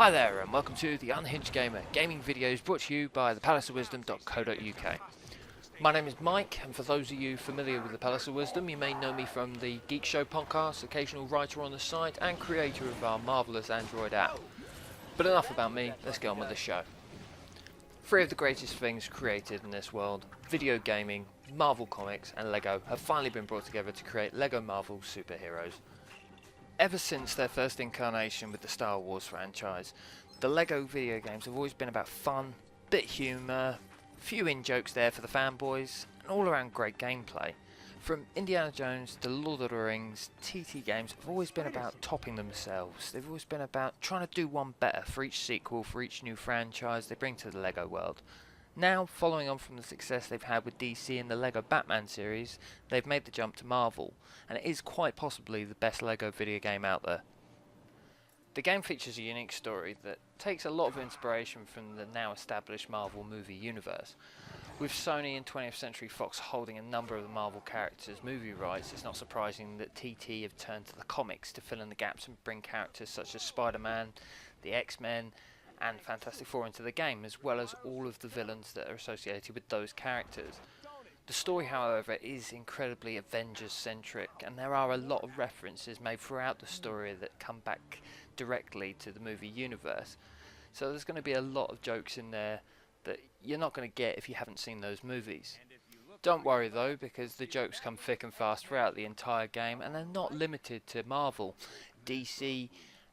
Hi there and welcome to The Unhinged Gamer, gaming videos brought to you by thepalaceofwisdom.co.uk. My name is Mike, and for those of you familiar with the Palace of Wisdom, you may know me from the Geek Show podcast, occasional writer on the site and creator of our marvellous Android app. But enough about me, let's get on with the show. Three of the greatest things created in this world, video gaming, Marvel Comics and Lego, have finally been brought together to create Lego Marvel Superheroes. Ever since their first incarnation with the Star Wars franchise, the LEGO video games have always been about fun, bit humour, few in-jokes there for the fanboys, and all around great gameplay. From Indiana Jones to Lord of the Rings, TT games have always been about topping themselves. They've always been about trying to do one better for each sequel, for each new franchise they bring to the LEGO world. Now, following on from the success they've had with DC and the LEGO Batman series, they've made the jump to Marvel, and it is quite possibly the best LEGO video game out there. The game features a unique story that takes a lot of inspiration from the now established Marvel movie universe. With Sony and 20th Century Fox holding a number of the Marvel characters' movie rights, it's not surprising that TT have turned to the comics to fill in the gaps and bring characters such as Spider-Man, the X-Men, and Fantastic Four into the game, as well as all of the villains that are associated with those characters. The story, however, is incredibly Avengers-centric, and there are a lot of references made throughout the story that come back directly to the movie universe. So there's going to be a lot of jokes in there that you're not going to get if you haven't seen those movies. Don't worry though, because the jokes come thick and fast throughout the entire game, and they're not limited to Marvel. DC,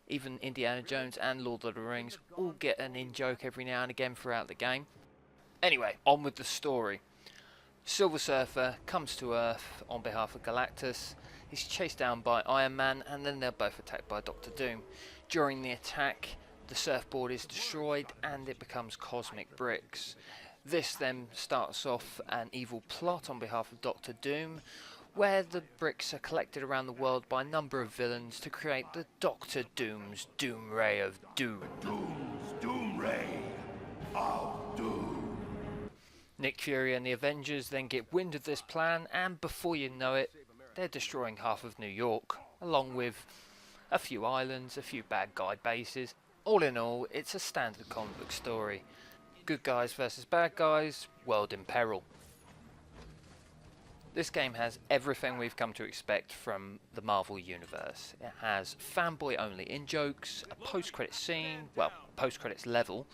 even Indiana Jones and Lord of the Rings all get an in-joke every now and again throughout the game. Anyway, on with the story. Silver Surfer comes to Earth on behalf of Galactus. He's chased down by Iron Man, and then they're both attacked by Doctor Doom. During the attack, the surfboard is destroyed and it becomes cosmic bricks. This then starts off an evil plot on behalf of Doctor Doom, where the bricks are collected around the world by a number of villains to create the Doctor Doom's Doom Ray of Doom. Doom's Doom Ray of Doom. Nick Fury and the Avengers then get wind of this plan, and before you know it, they're destroying half of New York, along with a few islands, a few bad guy bases. All in all, it's a standard comic book story. Good guys versus bad guys, world in peril. This game has everything we've come to expect from the Marvel universe. It has fanboy only in-jokes, a post-credits scene, well, post-credits level,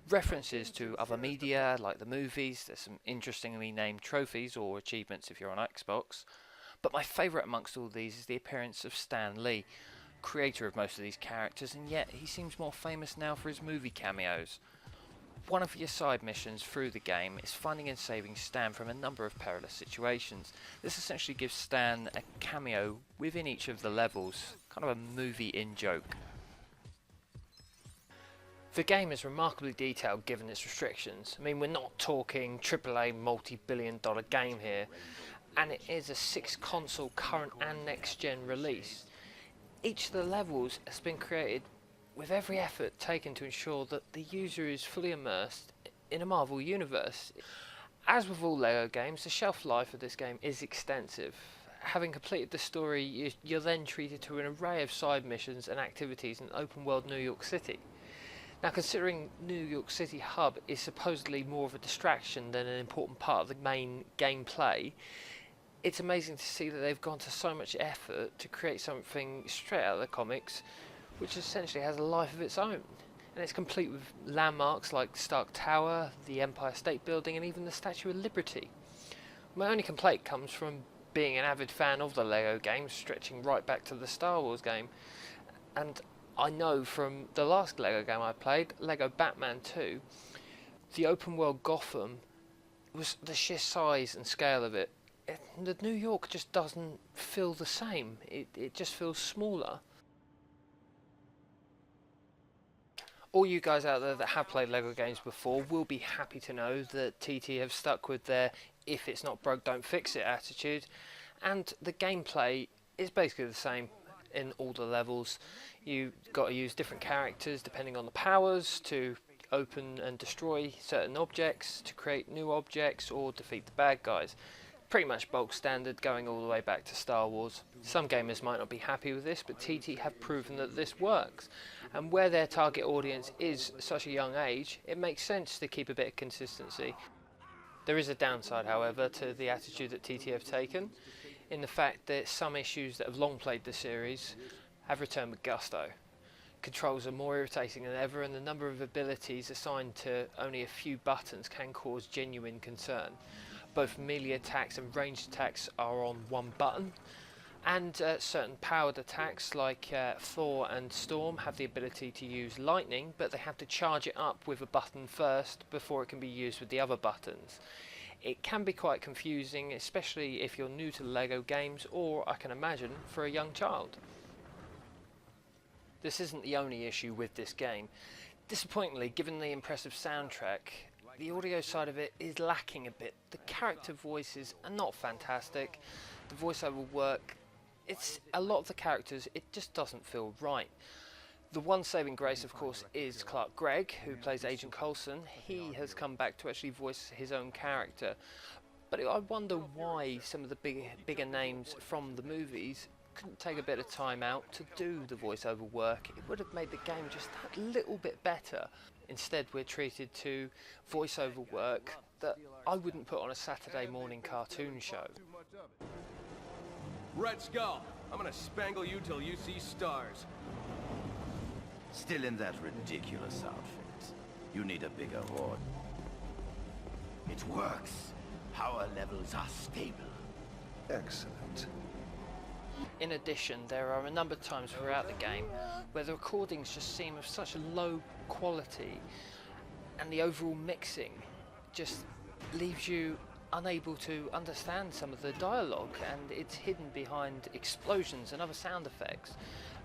references to other media like the movies, there's some interestingly named trophies or achievements if you're on Xbox, but my favourite amongst all these is the appearance of Stan Lee, creator of most of these characters, and yet he seems more famous now for his movie cameos. One of your side missions through the game is finding and saving Stan from a number of perilous situations. This essentially gives Stan a cameo within each of the levels, kind of a movie in-joke. The game is remarkably detailed given its restrictions. I mean, we're not talking AAA multi-billion-dollar game here, and it is a 6-console current and next-gen release. Each of the levels has been created with every effort taken to ensure that the user is fully immersed in a Marvel universe. As with all LEGO games, the shelf life of this game is extensive. Having completed the story, you're then treated to an array of side missions and activities in open world New York City. Now, considering New York City hub is supposedly more of a distraction than an important part of the main gameplay, it's amazing to see that they've gone to so much effort to create something straight out of the comics, which essentially has a life of its own. And it's complete with landmarks like Stark Tower, the Empire State Building, and even the Statue of Liberty. My only complaint comes from being an avid fan of the LEGO games, stretching right back to the Star Wars game. And I know from the last LEGO game I played, LEGO Batman 2, the open world Gotham was the sheer size and scale of it. The New York just doesn't feel the same. It just feels smaller. All you guys out there that have played LEGO games before will be happy to know that TT have stuck with their if it's not broke don't fix it attitude, and the gameplay is basically the same in all the levels. You've got to use different characters depending on the powers to open and destroy certain objects, to create new objects or defeat the bad guys. Pretty much bulk standard, going all the way back to Star Wars. Some gamers might not be happy with this, but TT have proven that this works. And where their target audience is such a young age, it makes sense to keep a bit of consistency. There is a downside, however, to the attitude that TT have taken, in the fact that some issues that have long played the series have returned with gusto. Controls are more irritating than ever, and the number of abilities assigned to only a few buttons can cause genuine concern. Both melee attacks and ranged attacks are on one button, and certain powered attacks like Thor and Storm have the ability to use lightning, but they have to charge it up with a button first before it can be used with the other buttons. It can be quite confusing, especially if you're new to LEGO games, or I can imagine for a young child. This isn't the only issue with this game. Disappointingly, given the impressive soundtrack, the audio side of it is lacking a bit. The character voices are not fantastic. The voiceover work, it's a lot of the characters, it just doesn't feel right. The one saving grace, of course, is Clark Gregg, who plays Agent Coulson. He has come back to actually voice his own character. But I wonder why some of the bigger names from the movies couldn't take a bit of time out to do the voiceover work. It would have made the game just that little bit better. Instead, we're treated to voiceover work that I wouldn't put on a Saturday morning cartoon show. Red Skull, I'm gonna spangle you till you see stars. Still in that ridiculous outfit. You need a bigger horde. It works. Power levels are stable. Excellent. In addition, there are a number of times throughout the game where the recordings just seem of such a low quality, and the overall mixing just leaves you unable to understand some of the dialogue, and it's hidden behind explosions and other sound effects,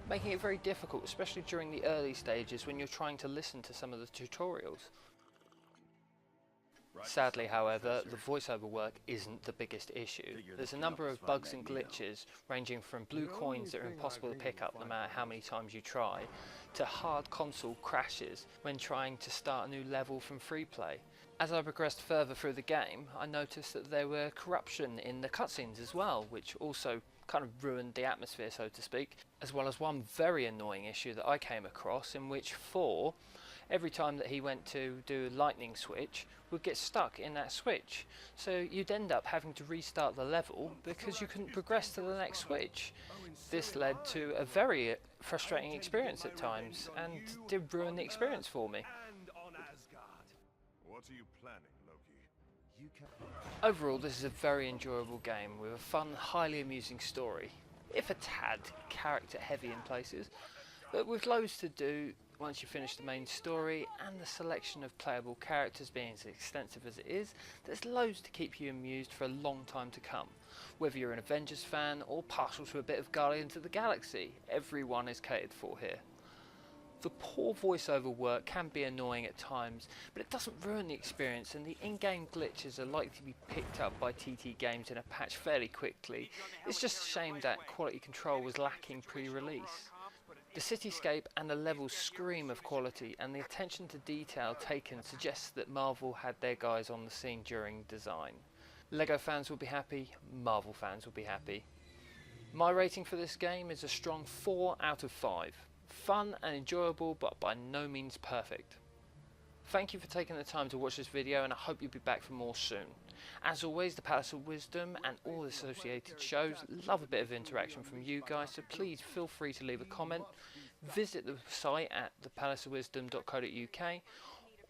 making it very difficult, especially during the early stages when you're trying to listen to some of the tutorials. Sadly, however, the voiceover work isn't the biggest issue. There's a number of bugs and glitches, ranging from blue coins that are impossible to pick up no matter how many times you try, to hard console crashes when trying to start a new level from free play. As I progressed further through the game, I noticed that there were corruption in the cutscenes as well, which also kind of ruined the atmosphere, so to speak, as well as one very annoying issue that I came across, in which Thor, every time that he went to do a lightning switch, would get stuck in that switch. So you'd end up having to restart the level because you couldn't progress to the next switch. This led to a very frustrating experience at times, and did ruin the experience for me. What are you planning, Loki? Overall, this is a very enjoyable game with a fun, highly amusing story, if a tad character heavy in places, but with loads to do once you finish the main story, and the selection of playable characters being as extensive as it is, there's loads to keep you amused for a long time to come. Whether you're an Avengers fan or partial to a bit of Guardians of the Galaxy, everyone is catered for here. The poor voiceover work can be annoying at times, but it doesn't ruin the experience, and the in-game glitches are likely to be picked up by TT Games in a patch fairly quickly. It's just a shame that quality control was lacking pre-release. The cityscape and the levels scream of quality, and the attention to detail taken suggests that Marvel had their guys on the scene during design. LEGO fans will be happy, Marvel fans will be happy. My rating for this game is a strong 4 out of 5. Fun and enjoyable, but by no means perfect. Thank you for taking the time to watch this video, and I hope you'll be back for more soon. As always, the Palace of Wisdom and all the associated shows love a bit of interaction from you guys, so please feel free to leave a comment, visit the site at thepalaceofwisdom.co.uk,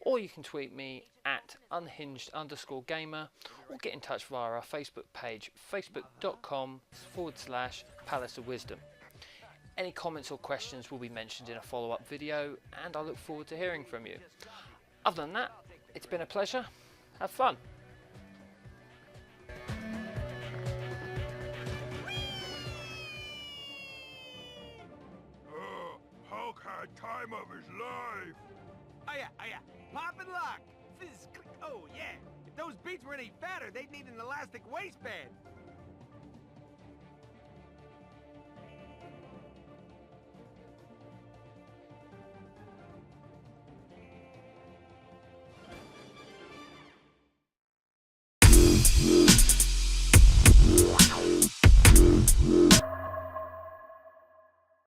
or you can tweet me at unhinged_gamer, or get in touch via our Facebook page, facebook.com/Palace of Wisdom. Any comments or questions will be mentioned in a follow-up video, and I look forward to hearing from you. Other than that, it's been a pleasure. Have fun. Hulk had time of his life. Oh yeah, pop and lock. Fizz, click. Oh yeah. If those beats were any fatter, they'd need an elastic waistband.